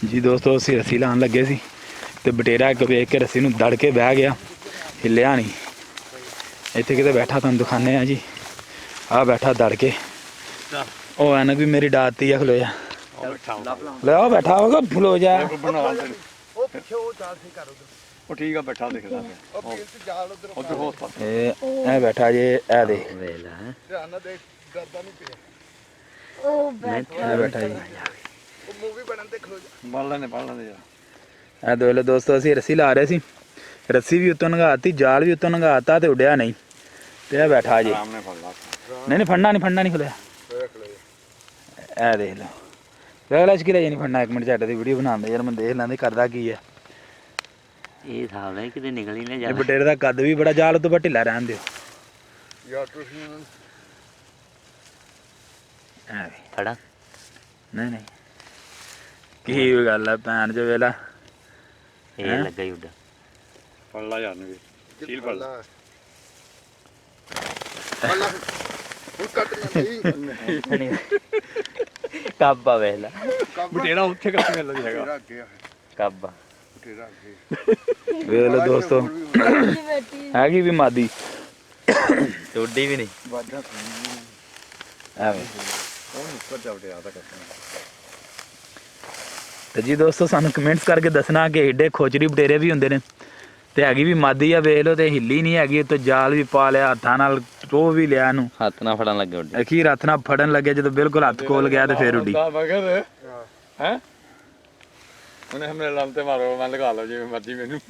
ਜੀ ਦੋਸਤੋ ਅਸੀਂ ਰੱਸੀ ਲਾਉਣ ਲੱਗੇ ਸੀ ਤੇ ਬਟੇਰਾ ਇੱਕ ਵੇਖ ਕੇ ਰੱਸੀ ਨੂੰ ਦੜ ਕੇ ਬਹਿ ਗਿਆ, ਹਿੱਲਿਆ ਨਹੀਂ। ਇੱਥੇ ਕਿਤੇ ਬੈਠਾ ਤੁਹਾਨੂੰ ਦਿਖਾਉਂਦੇ ਆ ਜੀ, ਆਹ ਬੈਠਾ ਦੜ ਕੇ। ਉਹ ਐਨਕ ਵੀ ਮੇਰੀ ਡਾਤੀ ਆ, ਖਲੋ ਜਾ ਲੈ, ਉਹ ਬੈਠਾ ਹੋਗਾ, ਖਲੋ ਜਾ। ਉਹ ਠੀਕ ਆ, ਬੈਠਾ ਦਿਖਦਾ ਇਹ ਬੈਠਾ ਜੇ, ਇਹ ਦੇ ਬੈਠਾ ਜੀ। ਇਹ ਦੋਲੇ ਦੋਸਤੋ ਅਸੀਂ ਰੱਸੀ ਲਾ ਰਹੇ ਸੀ, ਰੱਸੀ ਵੀ ਉੱਤੋਂ ਨੰਗਾਤੀ, ਜਾਲ ਵੀ ਉੱਤੋਂ ਨੰਗਾਤਾ ਤੇ ਉੱਡਿਆ ਨਹੀਂ। ਤੇ ਇਹ ਬੈਠਾ ਜੀ, ਨਹੀਂ ਫੜਨਾ ਨਹੀਂ ਖੁੱਲਿਆ। ਇਹ ਦੇਖ ਲਓ, ਅਗਲਾ ਚ ਕਿਹੜਾ ਨਹੀਂ ਫੜਨਾ। 1 ਮਿੰਟ ਝੱਟ ਦੀ ਵੀਡੀਓ ਬਣਾਉਂਦੇ ਯਾਰ, ਮੈਂ ਦੇਖ ਲੈਂਦੇ ਕਰਦਾ ਕੀ ਹੈ। ਇਹ ਹਿਸਾਬ ਨਾਲ ਕਿਤੇ ਨਿਕਲ ਹੀ ਨਾ ਇਹ ਜਾਵੇ। ਬਟੇਰੇ ਦਾ ਕੱਦ ਵੀ ਬੜਾ, ਜਾਲ ਤੋਂ ਢਿੱਲਾ ਰਹਿਣ ਦਿਓ। ਫੜਾ ਨਹੀਂ ਕੀ ਗੱਲ ਹੈ ਭੈਣ ਚ ਵੇਲਾ। ਇਹ ਲੱਗਾ ਹੀ ਉੱਡਾ। ਫੜ ਲਾ ਯਾਰ ਵੀ, ਸੀਲ ਫੜ ਲਾ। ਕਾਬਾ ਵੇਲਾ ਬਟੇਰਾ ਉੱਥੇ ਕਿੱਥੇ ਮਿਲਦਾ ਹੈਗਾ। ਕਾਬਾ ਵੇਖ ਲਓ ਦੋਸਤੋ, ਹੈਗੀ ਵੀ ਮਾਦੀ, ਟੋਡੀ ਵੀ ਨਹੀਂ। ਐਵੇਂ ਤੇ ਜੀ ਦੋਸਤੋ ਸਾਨੂੰ ਕਮੈਂਟਸ ਕਰਕੇ ਦੱਸਣਾ ਕਿ ਏਡੇ ਖੋਚਰੀ ਬਟੇਰੇ ਵੀ ਹੁੰਦੇ ਨੇ। ਤੇ ਹੈਗੀ ਵੀ ਮਾਦੀ ਆ, ਵੇਖ ਲਓ, ਤੇ ਹਿੱਲੀ ਨਹੀਂ ਹੈਗੀ। ਤੇ ਜਾਲ ਵੀ ਪਾ ਲਿਆ ਹੱਥਾਂ ਨਾਲ, ਟੋਹ ਵੀ ਲਿਆ ਇਹਨੂੰ, ਹੱਥ ਨਾਲ ਫੜਨ ਲੱਗੇ ਉੱਡੀ। ਅਖੀਰ ਹੱਥ ਨਾਲ ਫੜਨ ਲੱਗਿਆ, ਜਦੋਂ ਬਿਲਕੁਲ ਹੱਥ ਕੋਲ ਗਿਆ ਤੇ ਫੇਰ ਉੱਡੀ। ਹੈ ਉਹਨੇ ਹਮਲੇ ਲੰਮ ਤੇ ਮਾਰੋ, ਮੈਂ ਲਗਾ ਲਓ ਜਿਵੇਂ ਮਰਜੀ ਮੈਨੂੰ।